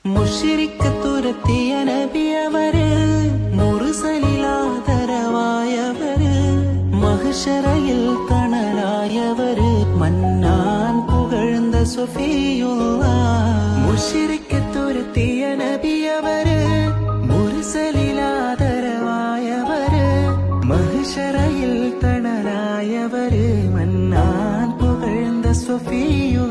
മുശ്രിക്ക് തുരത്തിയ നബിയവര്, മുർസലിലാദരവായവര്, മഹ്ശറയിൽ തണലായവര്, മന്നാൻ പുകഴ്ന്ന സഫിയുള്ളാഹ്. മുശ്രിക്ക് തുരത്തിയ നബിയവര്, മുർസലിലാദരവായവര്, മഹ്ശറയിൽ തണലായവര്, മന്നാൻ പുകഴ്ന്ന സഫിയുള്ളാഹ്.